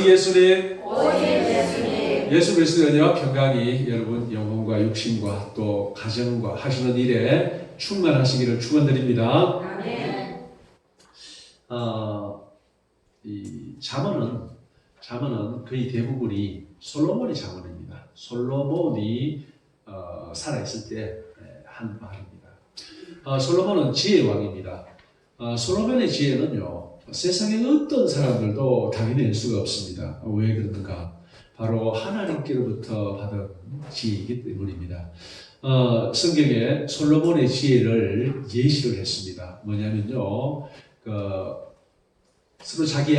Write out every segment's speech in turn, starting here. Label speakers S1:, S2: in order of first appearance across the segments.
S1: 예수님, 예수 그리스도의 은혜와 평강이 여러분 영혼과 육신과 또 가정과 하시는 일에 충만하시기를 축원드립니다.
S2: 아멘.
S1: 이 잠언은 거의 대부분이 솔로몬의 잠언입니다. 솔로몬이 살아있을 때 한 말입니다. 솔로몬은 지혜의 왕입니다. 솔로몬의 지혜는요, 세상의 어떤 사람들도 당해낼 수가 없습니다. 왜 그런가? 바로 하나님께로부터 받은 지혜이기 때문입니다. 성경에 솔로몬의 지혜를 예시를 했습니다. 뭐냐면요, 서로 자기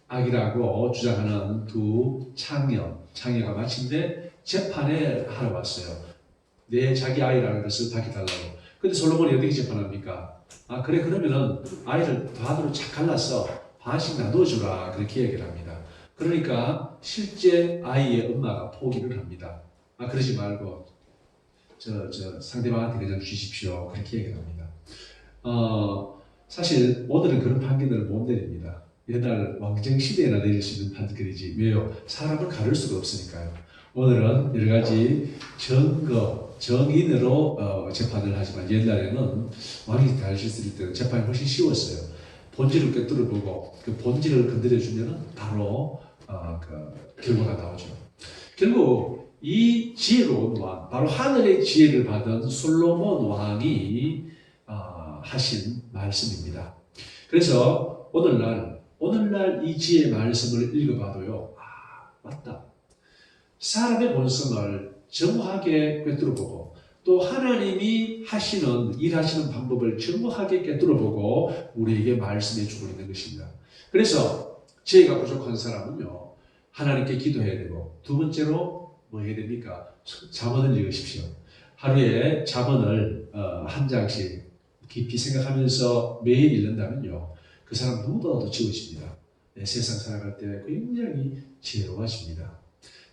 S1: 아기라고 주장하는 두 창녀가 마침내 재판에 하러 왔어요. 내 자기 아이라는 것을 밝혀달라고. 근데 솔로몬이 어떻게 재판합니까? 그래, 그러면은 아이를 반으로 착 갈라서 반씩 나눠주라. 그렇게 얘기를 합니다. 그러니까 실제 아이의 엄마가 포기를 합니다. 그러지 말고 상대방한테 그냥 주십시오. 그렇게 얘기를 합니다. 사실 오늘은 그런 판결을 못 내립니다. 옛날 왕정시대에나 내릴 수 있는 판결이지. 왜요? 사람을 가릴 수가 없으니까요. 오늘은 여러 가지 정인으로 재판을 하지만 옛날에는 왕이 다하셨을 때는 재판이 훨씬 쉬웠어요. 본질을 꿰뚫어보고 그 본질을 건드려주면 바로 결과가 나오죠. 결국 이 지혜로운 왕, 바로 하늘의 지혜를 받은 솔로몬 왕이 하신 말씀입니다. 그래서 오늘날 이 지혜의 말씀을 읽어봐도요, 맞다. 사람의 본성을 정확하게 꿰뚫어보고 또 하나님이 일하시는 방법을 정확하게 꿰뚫어보고 우리에게 말씀해주고 있는 것입니다. 그래서 지혜가 부족한 사람은요, 하나님께 기도해야 되고, 두 번째로 뭐 해야 됩니까? 잠언을 읽으십시오. 하루에 잠언을 한 장씩 깊이 생각하면서 매일 읽는다면요, 그 사람 누구보다도 지혜집니다. 세상 살아갈 때 굉장히 지혜로워집니다.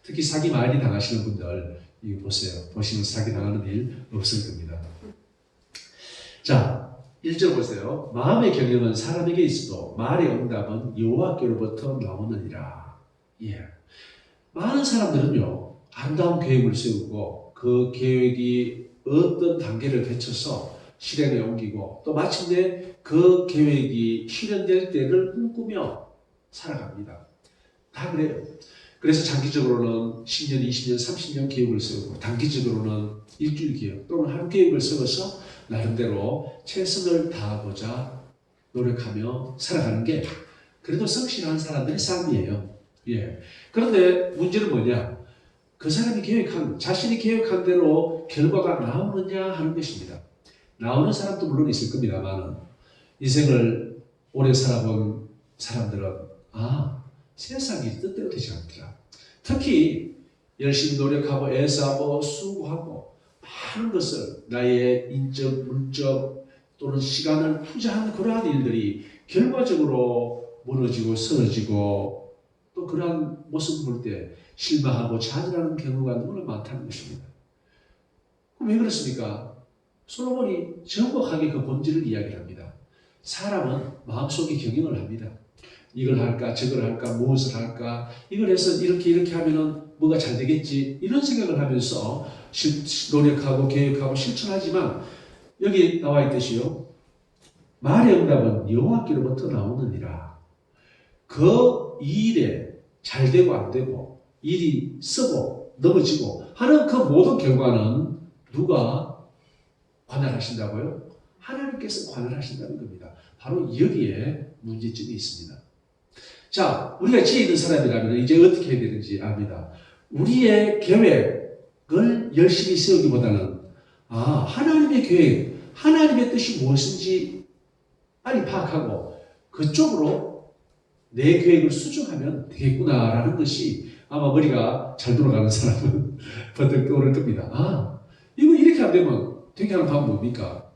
S1: 특히 사기 많이 당하시는 분들 이거 보세요. 보시면 사기 당하는 일 없을 겁니다. 자, 1절 보세요. 마음의 경영은 사람에게 있어도 말의 응답은 여호와께로부터 나오느니라. 예. 많은 사람들은요, 아름다운 계획을 세우고 그 계획이 어떤 단계를 거쳐서 실행에 옮기고 또 마침내 그 계획이 실현될 때를 꿈꾸며 살아갑니다. 다 그래요. 그래서 장기적으로는 10년, 20년, 30년 계획을 세우고 단기적으로는 일주일 계획 또는 하루 계획을 세워서 나름대로 최선을 다하고자 노력하며 살아가는 게 그래도 성실한 사람들의 삶이에요. 예. 그런데 문제는 뭐냐? 그 사람이 자신이 계획한 대로 결과가 나오느냐 하는 것입니다. 나오는 사람도 물론 있을 겁니다만 인생을 오래 살아본 사람들은 세상이 뜻대로 되지 않더라. 특히 열심히 노력하고 애쓰고 수고하고 많은 것을 나의 인적, 물적 또는 시간을 투자하는 그러한 일들이 결과적으로 무너지고 쓰러지고 또 그러한 모습을 볼 때 실망하고 좌절하는 경우가 너무나 많다는 것입니다. 그럼 왜 그렇습니까? 솔로몬이 정확하게 그 본질을 이야기합니다. 사람은 마음속에 경영을 합니다. 이걸 할까 저걸 할까 무엇을 할까 이걸 해서 이렇게 하면은 뭐가 잘 되겠지 이런 생각을 하면서 노력하고 계획하고 실천하지만 여기 나와 있듯이요, 말의 응답은 여호와께로부터 나오느니라. 그 일에 잘 되고 안 되고 일이 쓰고 넘어지고 하는 그 모든 결과는 누가 관할하신다고요? 하나님께서 관할하신다는 겁니다. 바로 여기에 문제점이 있습니다. 자, 우리가 지혜 있는 사람이라면 이제 어떻게 해야 되는지 압니다. 우리의 계획을 열심히 세우기보다는 하나님의 계획, 하나님의 뜻이 무엇인지 빨리 파악하고 그쪽으로 내 계획을 수정하면 되겠구나라는 것이 아마 머리가 잘 돌아가는 사람은 번뜩 떠오를 겁니다. 이거 이렇게 안 되면 되게 하는 방법이 뭡니까?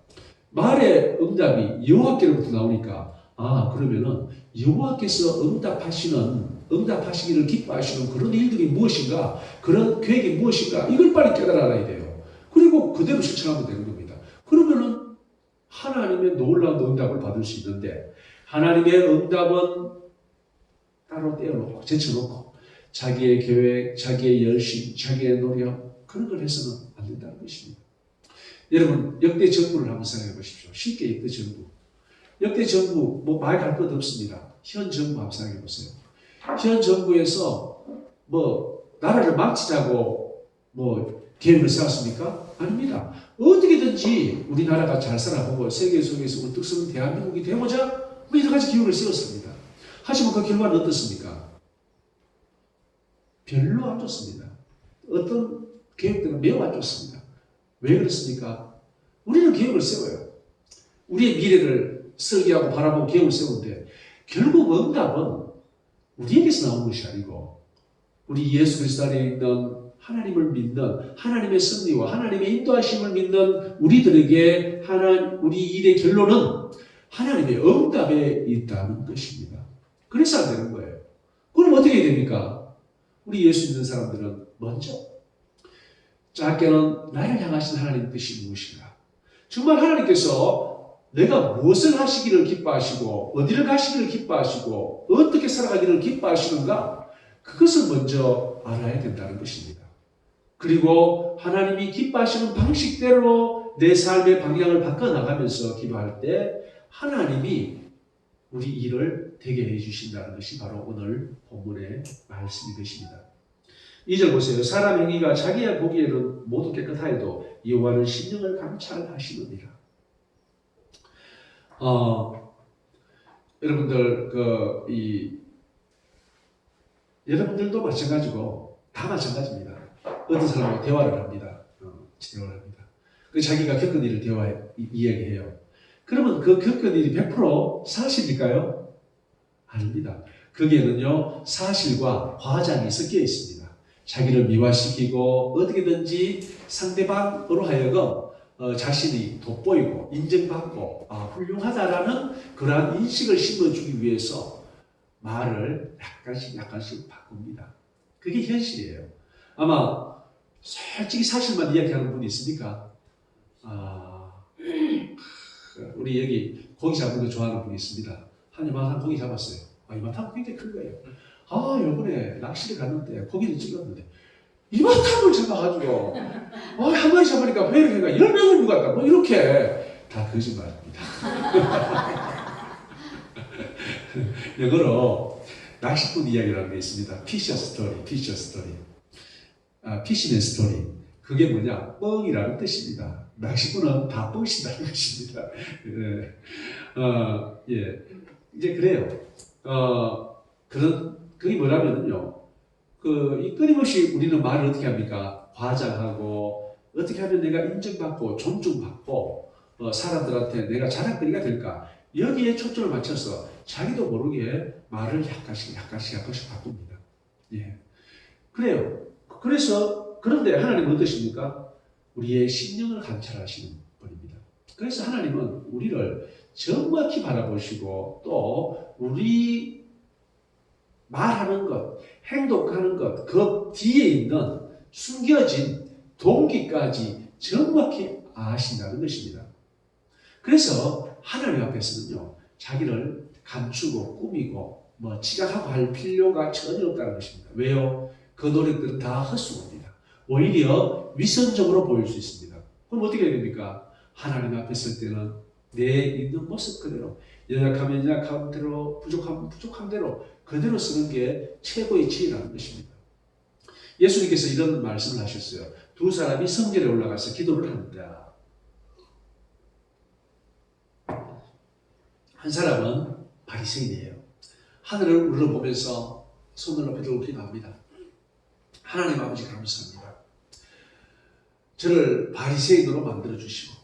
S1: 말의 응답이 여호와께로부터 나오니까 그러면은 여호와께서 응답하시기를 기뻐하시는 그런 일들이 무엇인가, 그런 계획이 무엇인가, 이걸 빨리 깨달아야 돼요. 그리고 그대로 실천하면 되는 겁니다. 그러면은 하나님의 놀라운 응답을 받을 수 있는데, 하나님의 응답은 따로 떼어놓고 제쳐놓고 자기의 계획, 자기의 열심, 자기의 노력 그런 걸 해서는 안 된다는 것입니다. 여러분 역대 정부를 한번 생각해 보십시오. 쉽게 역대 정부. 역대 정부 뭐 말할 것 없습니다. 현 정부 한번 생각해 보세요. 현 정부에서 뭐 나라를 망치자고 뭐 계획을 세웠습니까? 아닙니다. 어떻게든지 우리나라가 잘 살아보고 세계 속에서 우뚝 서는 대한민국이 되고자 뭐 여러 가지 계획을 세웠습니다. 하지만 그 결과는 어떻습니까? 별로 안 좋습니다. 어떤 계획들은 매우 안 좋습니다. 왜 그렇습니까? 우리는 계획을 세워요. 우리의 미래를 설계하고 바라보고 계획을 세우는데 결국 응답은 우리에게서 나오는 것이 아니고 우리 예수 그리스도 안에 있는 하나님을 믿는 하나님의 섭리와 하나님의 인도하심을 믿는 우리들에게 우리 일의 결론은 하나님의 응답에 있다는 것입니다. 그래서 안 되는 거예요. 그럼 어떻게 해야 됩니까? 우리 예수 믿는 사람들은 먼저 작게는 나를 향하신 하나님 뜻이 무엇인가? 정말 하나님께서 내가 무엇을 하시기를 기뻐하시고 어디를 가시기를 기뻐하시고 어떻게 살아가기를 기뻐하시는가? 그것을 먼저 알아야 된다는 것입니다. 그리고 하나님이 기뻐하시는 방식대로 내 삶의 방향을 바꿔나가면서 기도할 때 하나님이 우리 일을 되게 해주신다는 것이 바로 오늘 본문의 말씀이 되십니다. 2절 보세요. 사람 행위가 자기야 보기에는 모두 깨끗하여도 여호와는 심령을 감찰하시느니라. 여러분들 여러분들도 마찬가지고 다 마찬가지입니다. 어떤 사람하고 대화를 합니다. 대화를 합니다. 그 자기가 겪은 일을 이야기해요. 그러면 그 겪은 일이 100% 사실일까요? 아닙니다. 거기에는요 사실과 과장이 섞여 있습니다. 자기를 미화시키고 어떻게든지 상대방으로 하여금 자신이 돋보이고 인정받고 훌륭하다라는 그러한 인식을 심어주기 위해서 말을 약간씩 바꿉니다. 그게 현실이에요. 아마 솔직히 사실만 이야기하는 분이 있습니까? 우리 여기 고기 잡는 거 좋아하는 분이 있습니다. 한 이만한 고기 잡았어요. 이만한 굉장히 큰 거예요. 요번에 낚시를 갔는데 고기를 찍었는데 이만큼을 잡아가지고 한 마리 잡으니까 회를 해가 10명을 누갔다. 뭐 이렇게 다 거짓말입니다. 영어로 낚시꾼 이야기라는 게 있습니다. 피셔 스토리. 피시맨 스토리. 그게 뭐냐? 뻥이라는 뜻입니다. 낚시꾼은 다 뻥신다는 것입니다. 이제 그래요. 그게 뭐라면요. 이 끊임없이 우리는 말을 어떻게 합니까? 과장하고, 어떻게 하면 내가 인정받고, 존중받고, 사람들한테 내가 자랑거리가 될까? 여기에 초점을 맞춰서 자기도 모르게 말을 약간씩 바꿉니다. 예. 그래요. 그런데 하나님은 어떠십니까? 우리의 심령을 감찰하시는 분입니다. 그래서 하나님은 우리를 정확히 바라보시고 또 우리 말하는 것, 행동하는 것, 그 뒤에 있는 숨겨진 동기까지 정확히 아신다는 것입니다. 그래서 하나님 앞에서는요, 자기를 감추고 꾸미고 지각하고 할 필요가 전혀 없다는 것입니다. 왜요? 그 노력들은 다 헛수고입니다. 오히려 위선적으로 보일 수 있습니다. 그럼 어떻게 해야 됩니까? 하나님 앞에 설 때는 내 있는 모습 그대로, 연약하면 연약한 대로, 부족하면 부족한 대로 그대로 쓰는 게 최고의 지혜라는 것입니다. 예수님께서 이런 말씀을 하셨어요. 두 사람이 성전에 올라가서 기도를 합니다. 한 사람은 바리새인이에요. 하늘을 우러보면서 손을 높이 들고 기도합니다. 하나님 아버지 감사합니다. 저를 바리새인으로 만들어 주시고,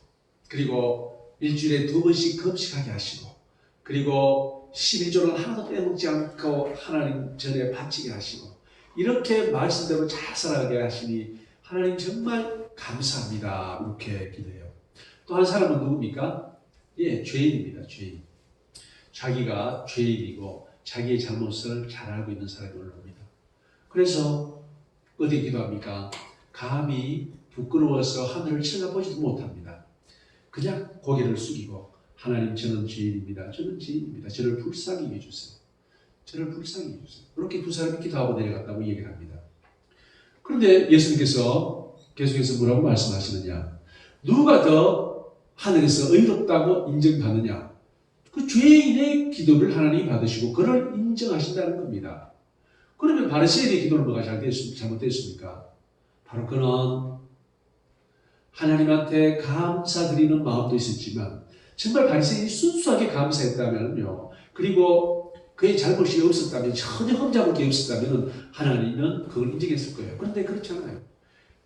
S1: 그리고 일주일에 2번씩 금식하게 하시고, 그리고 12조를 하나도 빼먹지 않고 하나님 전에 바치게 하시고, 이렇게 말씀대로 잘 살아가게 하시니 하나님 정말 감사합니다. 이렇게 기도해요. 또 한 사람은 누굽니까? 죄인입니다. 죄인. 자기가 죄인이고 자기의 잘못을 잘 알고 있는 사람이 올라옵니다. 그래서 어디 기도합니까? 감히 부끄러워서 하늘을 쳐다보지도 못합니다. 그냥 고개를 숙이고 하나님 저는 죄인입니다. 저는 죄인입니다. 저를 불쌍히 해주세요. 저를 불쌍히 해주세요. 그렇게 두 사람이 기도하고 내려갔다고 얘기를 합니다. 그런데 예수님께서 계속해서 뭐라고 말씀하시느냐? 누가 더 하늘에서 의롭다고 인정받느냐? 그 죄인의 기도를 하나님이 받으시고 그를 인정하신다는 겁니다. 그러면 바리새인의 기도는 뭐가 잘못됐습니까? 바로 그는 하나님한테 감사드리는 마음도 있었지만 정말 바리새인이 순수하게 감사했다면요. 그리고 그의 잘못이 없었다면, 전혀 흠잡을 게 없었다면 하나님은 그걸 인정했을 거예요. 그런데 그렇지 않아요.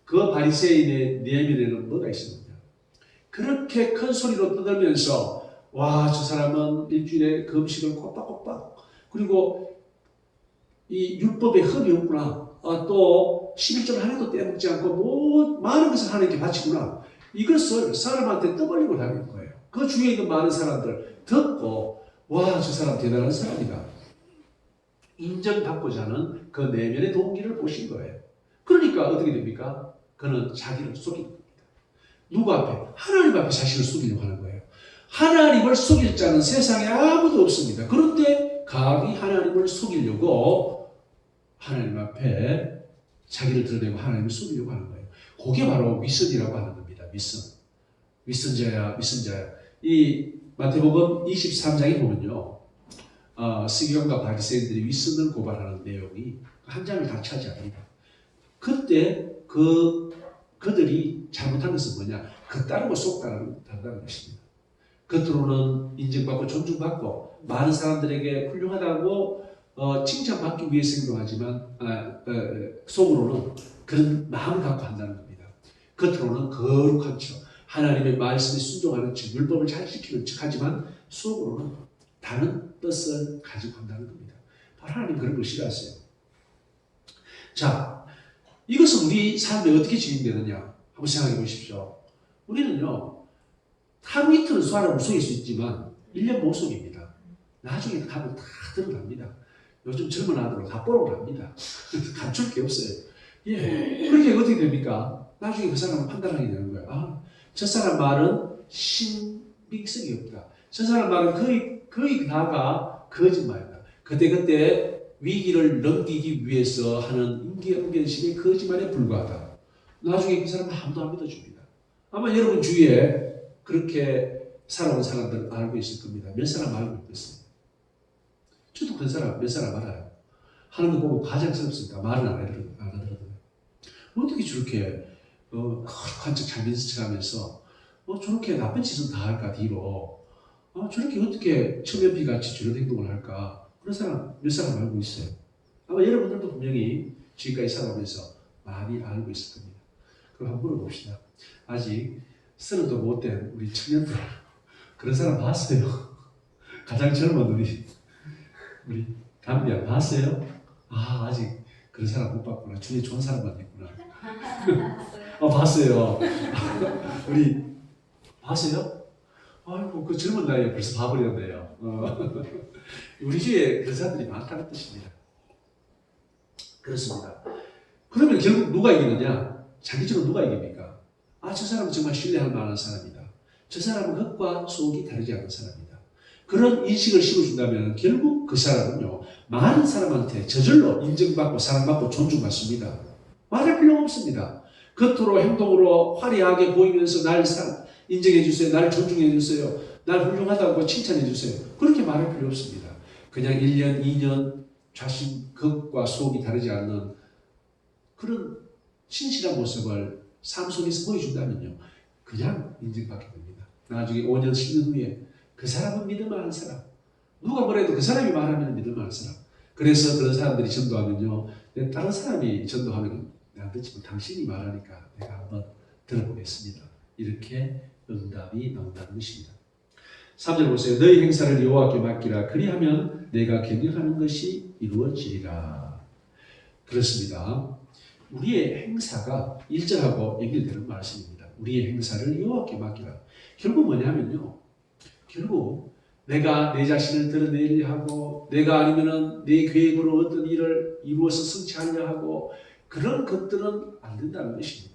S1: 그 바리새인의 내면에는 뭐가 있었느냐? 그렇게 큰 소리로 떠들면서 와, 저 사람은 일주일에 금식을 꼬박꼬박, 그리고 이 율법에 흠이 없구나. 또 11절 하나도 떼먹지 않고 뭐 많은 것을 하나님께 바치구나. 이것을 사람한테 떠벌리고 다니는 거예요. 그 주위에 있는 많은 사람들 듣고 와, 저 사람 대단한 사람이다. 인정받고자 하는 그 내면의 동기를 보신 거예요. 그러니까 어떻게 됩니까? 그는 자기를 속이는 겁니다. 누구 앞에? 하나님 앞에 자신을 속이려고 하는 거예요. 하나님을 속일 자는 세상에 아무도 없습니다. 그런데 감히 하나님을 속이려고 하나님 앞에 자기를 드러내고 하나님을 속이려고 하는 거예요. 그게 바로 위선이라고 하는 겁니다. 위선. 위선자야, 위선자야. 이 마태복음 23장에 보면요. 서기관과 바리새인들이 위선을 고발하는 내용이 한 장을 다 차지합니다. 그때 그들이 잘못한 것은 뭐냐? 겉다르고 속다르다는 것입니다. 겉으로는 인정받고 존중받고 많은 사람들에게 훌륭하다고 칭찬받기 위해서 행동하지만 속으로는 그런 마음을 갖고 한다는 겁니다. 겉으로는 거룩한 척, 하나님의 말씀에 순종하는 척, 율법을 잘 지키는 척 하지만 속으로는 다른 뜻을 가지고 한다는 겁니다. 바로 하나님 그런 걸 싫어하세요. 자, 이것은 우리 삶에 어떻게 진행되느냐 한번 생각해 보십시오. 우리는요, 하루 이틀은 사람을 속일 수 있지만 1년 못 속입니다. 나중에 가면 다 드러납니다. 요즘 젊은 아들은 다 뽀록을 합니다. 감출 게 없어요. 예, 그렇게 어떻게 됩니까? 나중에 그 사람은 판단하게 되는 거예요. 아, 저 사람 말은 신빙성이 없다. 저 사람 말은 거의 다가 거짓말이다. 그때 위기를 넘기기 위해서 하는 인기응변식의 거짓말에 불과하다. 나중에 그 사람은 아무도 안 믿어줍니다. 아마 여러분 주위에 그렇게 살아온 사람들 알고 있을 겁니다. 몇 사람 알고 있겠습니다. 저도 그 사람 몇 사람 알아요. 하는 거 보고 가장스럽습니다. 말은 안 하더라고요. 어떻게 저렇게 거룩한 척 잘면서 척하면서 저렇게 나쁜 짓은 다 할까 뒤로 저렇게 어떻게 천면피같이 저런 행동을 할까? 그런 사람 몇 사람 알고 있어요. 아마 여러분들도 분명히 지금까지 살아오면서 많이 알고 있을 겁니다. 그럼 한번 물어봅시다. 아직 30도 못된 우리 청년들 그런 사람 봤어요? 가장 젊은 우리 담비야 봤어요? 아직 그런 사람 못 봤구나. 주위에 좋은 사람만 있구나. 봤어요. 우리 봤어요? 아이고 그 젊은 나이에 벌써 봐버렸네요. 우리 주위에 그런 사람들이 많다는 뜻입니다. 그렇습니다. 그러면 결국 누가 이기느냐? 자기적으로 누가 이깁니까? 저 사람은 정말 신뢰할 만한 사람이다. 저 사람은 겉과 속이 다르지 않은 사람이다. 그런 인식을 심어준다면 결국 그 사람은요, 많은 사람한테 저절로 인정받고 사랑받고 존중받습니다. 말할 필요가 없습니다. 겉으로 행동으로 화려하게 보이면서 날 인정해주세요. 날 존중해주세요. 날 훌륭하다고 칭찬해주세요. 그렇게 말할 필요 없습니다. 그냥 1년, 2년 자신 겉과 속이 다르지 않는 그런 신실한 모습을 삶 속에서 보여준다면요, 그냥 인정받게 됩니다. 나중에 5년, 10년 후에 그 사람은 믿을만한 사람, 누가 뭐래도 그 사람이 말하면 믿을만한 사람. 그래서 그런 사람들이 전도하면요, 다른 사람이 전도하면 내가 듣지만 당신이 말하니까 내가 한번 들어보겠습니다. 이렇게 응답이 나온다는 것입니다. 3절 보세요. 너희 행사를 여호와께 맡기라. 그리하면 내가 경영하는 것이 이루어지리라. 그렇습니다. 우리의 행사가 1절하고 연결되는 말씀입니다. 우리의 행사를 여호와께 맡기라. 결국 뭐냐면요, 결국 내가 내 자신을 드러내려 하고 내가 아니면은 내 계획으로 어떤 일을 이루어서 성취하려 하고 그런 것들은 안 된다는 것입니다.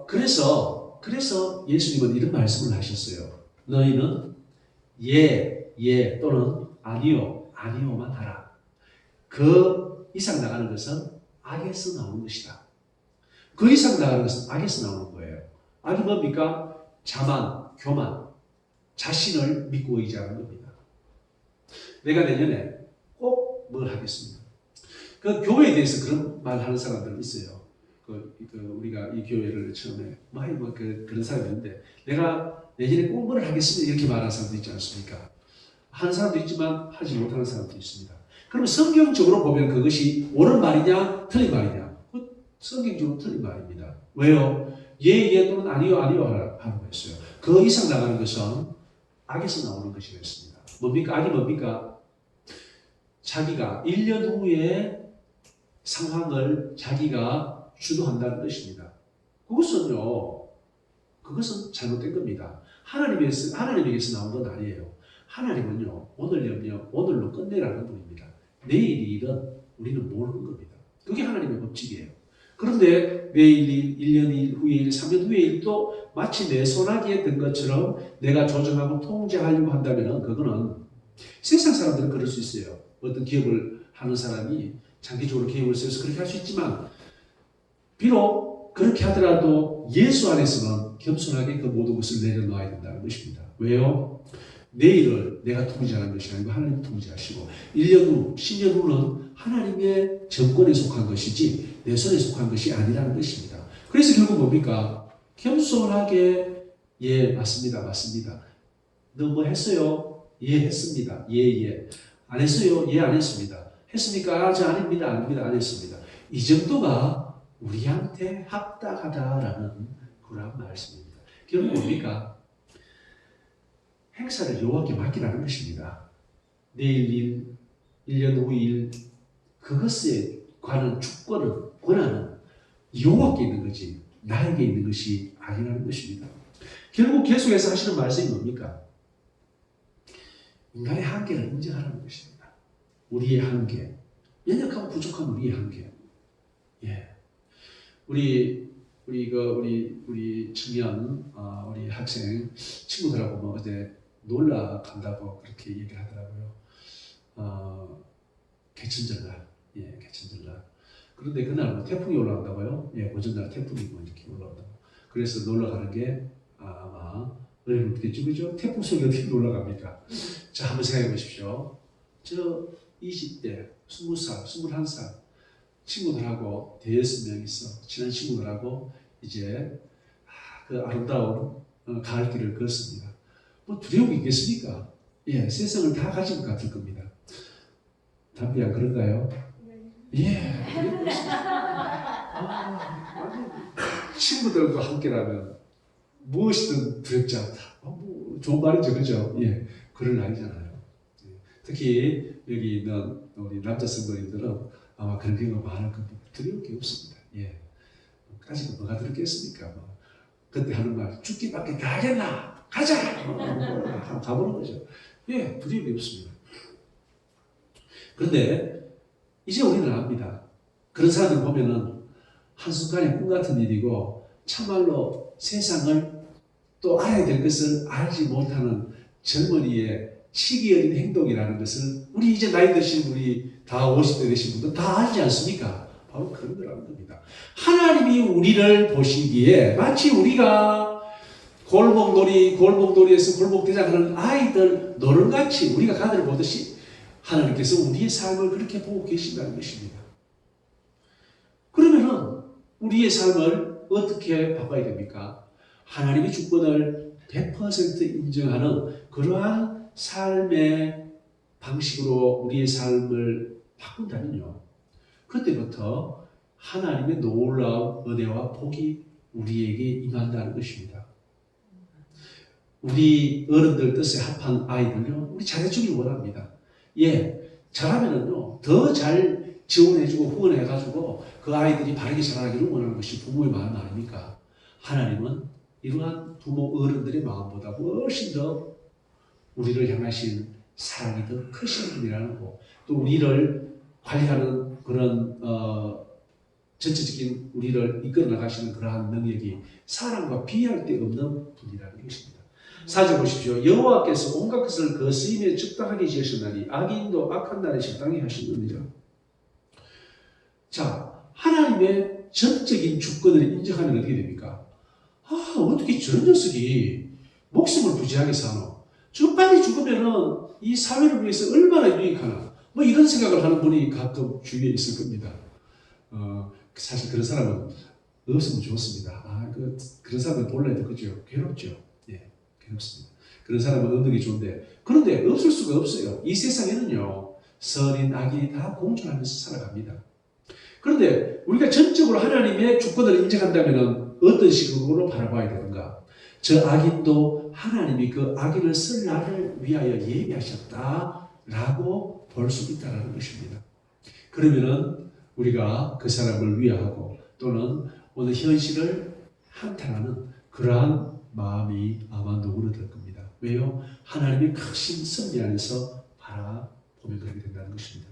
S1: 그래서 예수님은 이런 말씀을 하셨어요. 너희는 예 또는 아니요, 아니요만 하라. 그 이상 나가는 것은 악에서 나오는 것이다. 그 이상 나가는 것은 악에서 나오는 거예요. 악이 뭡니까? 자만, 교만, 자신을 믿고 의지하는 겁니다. 내가 내년에 꼭 뭘 하겠습니다. 그 교회에 대해서 그런 말 하는 사람들은 있어요. 우리가 이 교회를 처음에 그런 사람이 있는데 내가 내년에 꼭 뭘 하겠습니다. 이렇게 말하는 사람도 있지 않습니까? 하는 사람도 있지만 하지 못하는 사람도 있습니다. 그러면 성경적으로 보면 그것이 옳은 말이냐 틀린 말이냐? 성경적으로 틀린 말입니다. 왜요? 예 또는 아니요 하라고 했어요. 그 이상 나가는 것은 악에서 나오는 것이었습니다. 뭡니까? 악이 뭡니까? 자기가 1년 후에 상황을 자기가 주도한다는 것입니다. 그것은 잘못된 겁니다. 하나님에게서 나온 건 아니에요. 하나님은요, 오늘 염려, 오늘로 끝내라는 분입니다. 내일 일은 우리는 모르는 겁니다. 그게 하나님의 법칙이에요. 그런데 내일 일, 1년 후의 일, 3년 후의 일도 마치 내 손아귀에 든 것처럼 내가 조정하고 통제하려고 한다면 그거는 세상 사람들은 그럴 수 있어요. 어떤 기업을 하는 사람이 장기적으로 계획을 세워서 그렇게 할 수 있지만 비록 그렇게 하더라도 예수 안에서는 겸손하게 그 모든 것을 내려놓아야 된다는 것입니다. 왜요? 내일을 내가 통제하는 것이 아니고 하나님 통제하시고 1년 후, 10년 후는 하나님의 정권에 속한 것이지 내 손에 속한 것이 아니라는 것입니다. 그래서 결국 뭡니까? 겸손하게 예 맞습니다. 너 뭐 했어요? 예 했습니다. 예. 안 했어요? 예 안 했습니다. 했습니까? 저 아닙니다. 안 했습니다. 이 정도가 우리한테 합당하다라는 그런 말씀입니다. 결국 뭡니까? 행사를 여호와께 맡기라는 것입니다. 내일 일, 1년 후 일, 그것에 관한 주권은, 권한은 여호와께 있는 거지 나에게 있는 것이 아니라는 것입니다. 결국 계속해서 하시는 말씀이 뭡니까? 인간의 한계를 인정하라는 것입니다. 우리의 한계, 연약하고 부족한 우리의 한계. 예, 우리 청년, 우리 학생 친구들하고 뭐 어제 놀러 간다고 그렇게 얘기를 하더라고요. 개천절날, 개천절날. 그런데 그날 뭐 태풍이 올라온다고요? 고전날 태풍이 뭐 이렇게 올라온다고. 그래서 놀러 가는 게 아마 어려울 때겠죠, 그죠? 태풍 속에 어떻게 놀러 갑니까? 자, 한번 생각해 보십시오. 저 20대, 20살, 21살 친구들하고 대여섯 명 있어. 친한 친구들하고 이제 그 아름다운 가을길을 걷습니다. 뭐 두려움이 있겠습니까? 세상을 다 가진 것 같을 겁니다. 담비 안 그런가요? 친구들과 함께라면 무엇이든 두렵지 않다. 뭐 좋은 말이죠, 그죠? 그럴 나이잖아요. 특히 여기 있는 우리 남자 성도님들은 아마 그런 경우가 많을 겁니다. 두려울 게 없습니다. 까지가 뭐가 두렵겠습니까? 그때 하는 말, 죽기밖에 다 하겠나? 가자! 가보는 거죠. 두려움이 없습니다. 그런데 이제 우리는 압니다. 그런 사람들 보면은 한순간에 꿈 같은 일이고 참말로 세상을 또 알아야 될 것을 알지 못하는 젊은이의 시기 어린 행동이라는 것을 우리 이제 나이 드신 우리 다 50대 되신 분들 다 알지 않습니까? 바로 그런 거라는 겁니다. 하나님이 우리를 보시기에 마치 우리가 골목놀이에서 골목대장하는 아이들 노는같이 우리가 가들 보듯이 하나님께서 우리의 삶을 그렇게 보고 계신다는 것입니다. 그러면은 우리의 삶을 어떻게 바꿔야 됩니까? 하나님의 주권을 100% 인정하는 그러한 삶의 방식으로 우리의 삶을 바꾼다면요. 그때부터 하나님의 놀라운 은혜와 복이 우리에게 임한다는 것입니다. 우리 어른들 뜻에 합한 아이들요, 우리 잘해주길 원합니다. 잘하면은요, 더 잘 지원해주고 후원해가지고 그 아이들이 바르게 자라기를 원하는 것이 부모의 마음 아닙니까? 하나님은 이러한 부모 어른들의 마음보다 훨씬 더 우리를 향하신 사랑이 더 크신 분이라는 거, 또 우리를 관리하는 그런 전체적인 우리를 이끌어 나가시는 그러한 능력이 사람과 비할 데 없는 분이라는 것입니다. 4절 보십시오. 여호와께서 온갖 것을 그 쓰임에 적당하게 지으셨나니 악인도 악한 날에 적당히 하시느니라. 자, 하나님의 전적인 주권을 인정하면 어떻게 됩니까? 아, 어떻게 저런 녀석이 목숨을 부지하게 사노? 저 빨리 죽으면은 이 사회를 위해서 얼마나 유익하나? 뭐 이런 생각을 하는 분이 가끔 주위에 있을 겁니다. 사실 그런 사람은 없으면 좋습니다. 그런 사람은 본래도 그죠? 괴롭죠. 예, 괴롭습니다. 그런 사람은 없는 게 좋은데, 그런데 없을 수가 없어요. 이 세상에는요, 선인, 악인이 다 공존하면서 살아갑니다. 그런데 우리가 전적으로 하나님의 주권을 인정한다면 어떤 식으로 바라봐야 되는가? 저 악인도 하나님이 그 악인을 쓸 날을 위하여 예비하셨다라고 볼 수 있다는 것입니다. 그러면은 우리가 그 사람을 위하고 또는 오늘 현실을 한탄하는 그러한 마음이 아마 누그러들 겁니다. 왜요? 하나님의 크신 섭리 안에서 바라보면 그렇게 된다는 것입니다.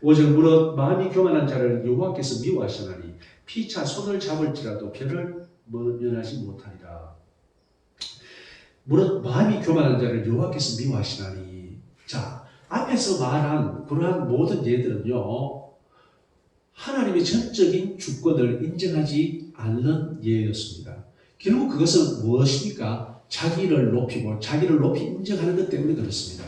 S1: 5절 무릇 마음이 교만한 자를 여호와께서 미워하시나니 피차 손을 잡을지라도 별을 면하지 못하리라. 무릇 마음이 교만한 자를 여호와께서 미워하시나니. 자, 앞에서 말한 그러한 모든 예들은요, 하나님의 전적인 주권을 인정하지 않는 예였습니다. 결국 그것은 무엇입니까? 자기를 높이고 자기를 높이 인정하는 것 때문에 그렇습니다.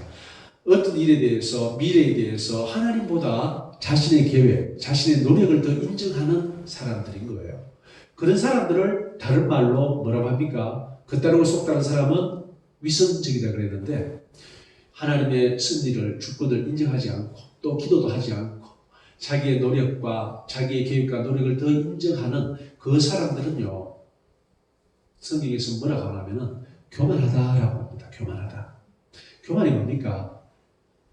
S1: 어떤 일에 대해서, 미래에 대해서 하나님보다 자신의 계획, 자신의 노력을 더 인정하는 사람들인 거예요. 그런 사람들을 다른 말로 뭐라고 합니까? 그따르고 속다른 사람은 위선적이다 그랬는데, 하나님의 섭리를, 주권을 인정하지 않고 또 기도도 하지 않고 자기의 노력과 자기의 계획과 노력을 더 인정하는 그 사람들은요, 성경에서 뭐라고 하냐면은 교만하다라고 합니다. 교만하다. 교만이 뭡니까?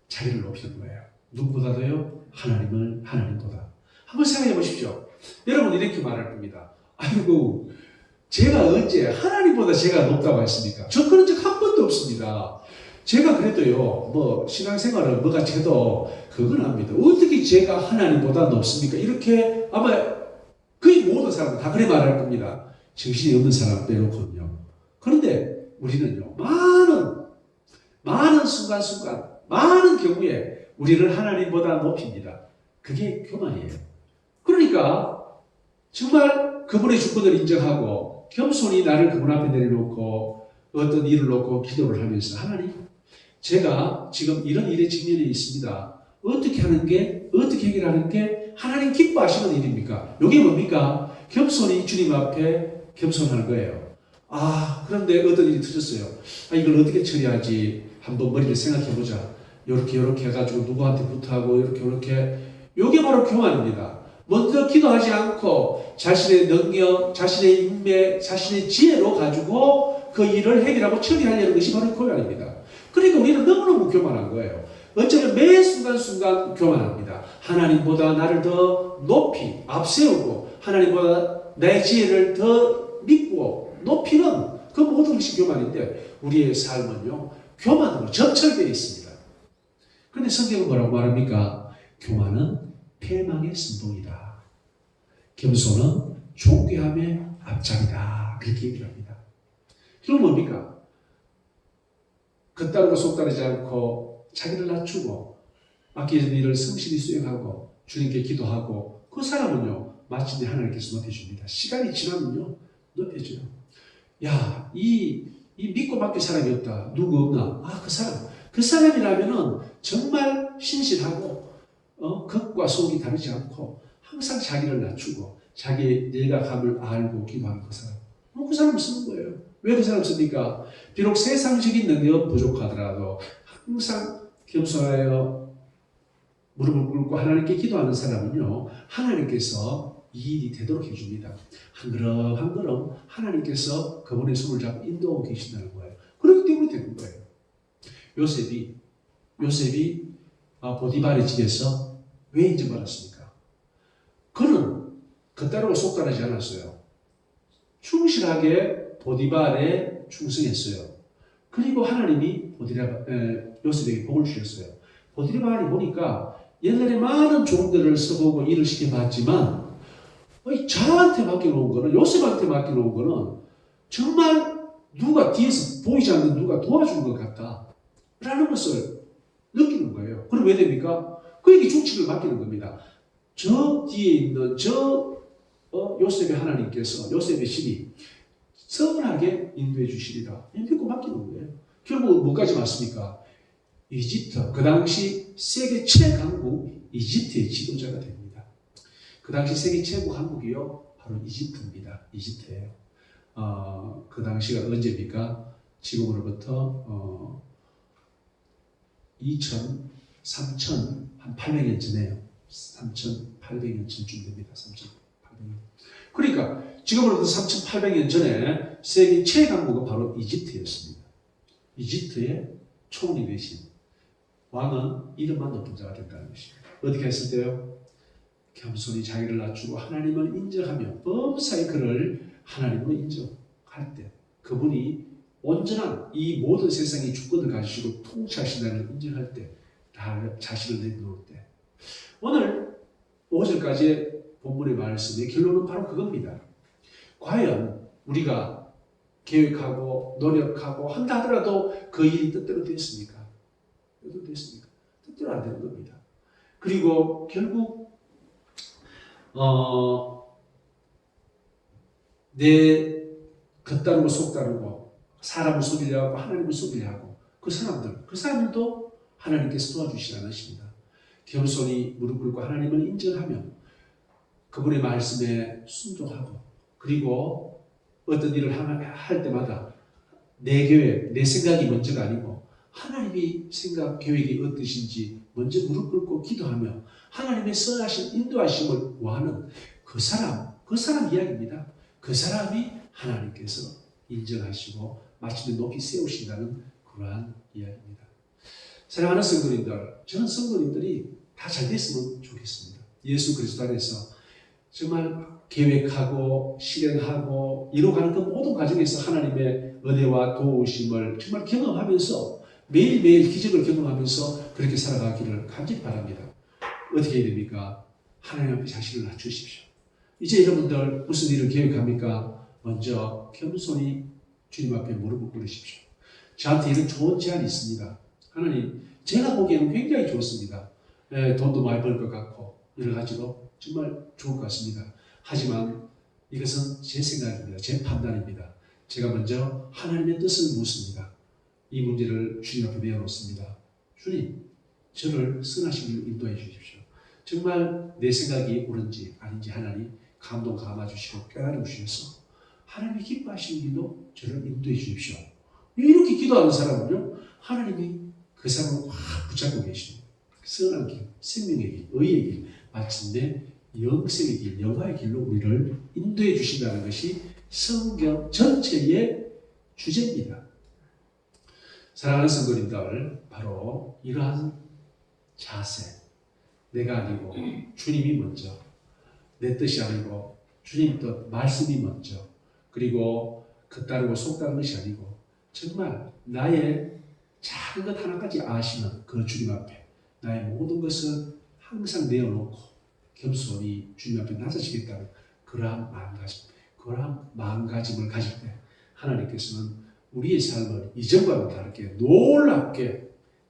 S1: 자기를 높이는 거예요. 누구보다도요? 하나님보다. 한번 생각해 보십시오. 여러분 이렇게 말할 겁니다. 아이고, 제가 언제 하나님보다 제가 높다고 했습니까? 저 그런 적 한 번도 없습니다. 제가 그래도요, 뭐 신앙생활을 뭐가 돼도 그건 압니다. 어떻게 제가 하나님보다 높습니까? 이렇게 아마 거의 모든 사람들 다 그래 말할 겁니다. 정신이 없는 사람 빼놓거든요. 그런데 우리는요, 많은 순간순간, 많은 경우에 우리를 하나님보다 높입니다. 그게 교만이에요. 그러니까 정말 그분의 주권을 인정하고 겸손히 나를 그분 앞에 내려놓고 어떤 일을 놓고 기도를 하면서, 하나님, 제가 지금 이런 일에 직면해 있습니다. 어떻게 해결하는 게 하나님 기뻐하시는 일입니까? 이게 뭡니까? 겸손히 주님 앞에 겸손하는 거예요. 그런데 어떤 일이 터졌어요. 이걸 어떻게 처리하지? 한번 머리를 생각해보자. 요렇게 해가지고 누구한테 부탁하고 요렇게. 요게 바로 교만입니다. 먼저 기도하지 않고 자신의 능력, 자신의 인맥, 자신의 지혜로 가지고 그 일을 해결하고 처리하려는 것이 바로 교만입니다. 그러니까 우리는 너무너무 교만한 거예요. 어쩌면 매 순간순간 교만합니다. 하나님보다 나를 더 높이 앞세우고 하나님보다 내 지혜를 더 믿고 높이는 그 모든 것이 교만인데, 우리의 삶은요, 교만으로 점철되어 있습니다. 그런데 성경은 뭐라고 말합니까? 교만은 패망의 선봉이다. 겸손은 존귀함의 앞장이다. 그렇게 얘기를 합니다. 그럼 뭡니까? 겉다르고 속다르지 않고 자기를 낮추고 맡겨진 일을 성실히 수행하고 주님께 기도하고, 그 사람은요, 마침내 하나님께서 높여줍니다. 시간이 지나면요, 높여줘요. 야, 이 믿고 맡길 사람이 없다. 누구 없나? 그 사람이라면은 정말 신실하고 겉과 속이 다르지 않고 항상 자기를 낮추고 자기의 내각함을 알고 기도하는 그 사람. 그 사람을 쓰는 거예요. 왜 그 사람을 씁니까? 비록 세상적인 능력 부족하더라도 항상 겸손하여 무릎을 꿇고 하나님께 기도하는 사람은요, 하나님께서 이 일이 되도록 해줍니다. 한 걸음 한 걸음 하나님께서 그분의 손을 잡고 인도하고 계신다는 거예요. 그렇기 때문에 되는 거예요. 요셉이 보디발의 집에서 왜 인정받았습니까? 그는 겉다르고 속다르지 않았어요. 충실하게 보디발에 충성했어요. 그리고 하나님이 요셉에게 복을 주셨어요. 보디발이 보니까 옛날에 많은 종들을 써보고 일을 시켜봤지만 저한테 맡겨놓은 거는, 요셉한테 맡겨놓은 거는 정말 누가 뒤에서 보이지 않는 누가 도와주는 것 같다 라는 것을 느끼는 거예요. 그럼 왜 됩니까? 그에게 중심을 맡기는 겁니다. 저 뒤에 있는 요셉의 하나님께서, 요셉의 신이 선하게 인도해 주시리라 믿고 맡기는 거예요. 결국 뭐까지 왔습니까? 이집트, 그 당시 세계 최강국 이집트의 지도자가 됩니다. 그 당시 세계 최고 강국이요 바로 이집트입니다. 이집트예요. 그 당시가 언제입니까? 지금으로부터 3,800년 전에요. 3,800년 전쯤 됩니다. 3,800년. 그러니까 지금으로부터 3,800년 전에 세계 최강국은 바로 이집트였습니다. 이집트의 총리 대신 왕은 이름만 높은 자가 된다는 것입니다. 어떻게 했을 때요? 겸손히 자기를 낮추고 하나님을 인정하며 범사에 그를 하나님으로 인정할 때 그분이 온전한 이 모든 세상의 주권을 가지시고 통치하신다는 걸 인정할 때 자신을 내놓을 때 오늘 5절까지의 본문의 말씀의 결론은 바로 그겁니다. 과연 우리가 계획하고 노력하고 한다 하더라도 그 일이 뜻대로 됐습니까? 뜻대로 됐습니까? 뜻대로 안 되는 겁니다. 그리고 결국 내 겉다르고 속다르고 사람을 속이려 하고 하나님을 속이려 하고 그 사람들도 하나님께서 도와주시지 않으십니다. 겸손히 무릎 꿇고 하나님을 인정하며 그분의 말씀에 순종하고 그리고 어떤 일을 할 때마다 내 계획, 내 생각이 먼저가 아니고 하나님의 생각, 계획이 어떠신지 먼저 무릎 꿇고 기도하며 하나님의 선하신 인도하심을 구하는 그 사람 이야기입니다. 그 사람이 하나님께서 인정하시고 마침내 높이 세우신다는 그러한 이야기입니다. 사랑하는 성도님들, 저는 성도님들이 다 잘 됐으면 좋겠습니다. 예수 그리스도 안에서 정말 계획하고 실행하고 이루어가는 그 모든 과정에서 하나님의 은혜와 도우심을 정말 경험하면서 매일매일 기적을 경험하면서 그렇게 살아가기를 간절히 바랍니다. 어떻게 해야 됩니까? 하나님 앞에 자신을 낮추십시오. 이제 여러분들 무슨 일을 계획합니까? 먼저 겸손히 주님 앞에 무릎을 꿇으십시오. 저한테 이런 좋은 제안이 있습니다. 하나님, 제가 보기에는 굉장히 좋습니다. 돈도 많이 벌 것 같고 여러 가지로 정말 좋을 것 같습니다. 하지만 이것은 제 생각입니다. 제 판단입니다. 제가 먼저 하나님의 뜻을 묻습니다. 이 문제를 주님 앞에 내어놓습니다. 주님, 저를 선하신 길로 인도해 주십시오. 정말 내 생각이 옳은지 아닌지 하나님 감동 감아 주시고 깨달아 주셔서 하나님이 기뻐하시는 길로 저를 인도해 주십시오. 이렇게 기도하는 사람은요, 하나님이 그 사람을 확 붙잡고 계십니다. 선한 길, 생명의 길, 의의 길, 마침내 영생의 길, 영화의 길로 우리를 인도해 주신다는 것이 성경 전체의 주제입니다. 사랑하는 성도님들, 바로 이러한 자세, 내가 아니고 주님이 먼저, 내 뜻이 아니고 주님 뜻, 말씀이 먼저, 그리고 겉다르고 속다른 것이 아니고 정말 나의 작은 것 하나까지 아시는 그 주님 앞에 나의 모든 것을 항상 내어놓고 겸손히 주님 앞에 낮아지겠다는 그러한 마음가짐을 가질 때 하나님께서는 우리의 삶을 이전과는 다르게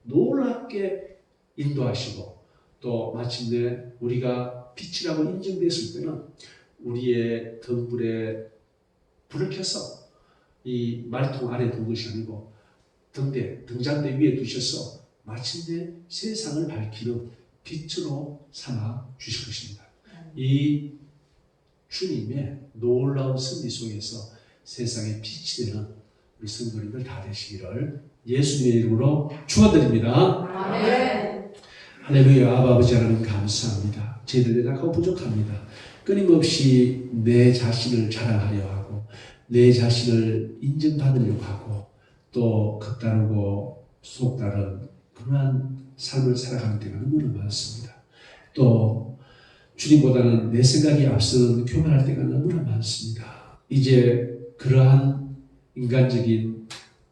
S1: 놀랍게 인도하시고 또 마침내 우리가 빛이라고 인정됐을 때는 우리의 등불에 불을 켜서 이 말통 아래 둔 것이 아니고 등잔대 위에 두셔서 마침내 세상을 밝히는 빛으로 삼아 주실 것입니다. 이 주님의 놀라운 승리 속에서 세상의 빛이 되는 우리 성도님들 다 되시기를 예수님의 이름으로 축원드립니다. 아멘. 할렐루야. 아버지 하나님 감사합니다. 저희들 연약하고 부족합니다. 끊임없이 내 자신을 자랑하려 하고 내 자신을 인정받으려고 하고 또 겉다르고 속다른 그러한 삶을 살아가는 때가 너무나 많습니다. 또 주님보다는 내 생각이 앞서는 교만할 때가 너무나 많습니다. 이제 그러한 인간적인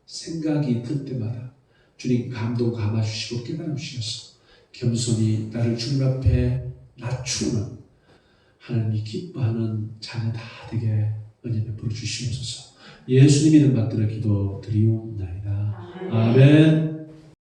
S1: 생각이 들 때마다 주님 감동 감아 주시고 깨달아 주셔서 겸손히 나를 주님 앞에 낮추는 하나님이 기뻐하는 자녀 다 되게 은혜 베풀어 주시옵소서. 예수님 이름 받들어 기도드리옵나이다. 아멘.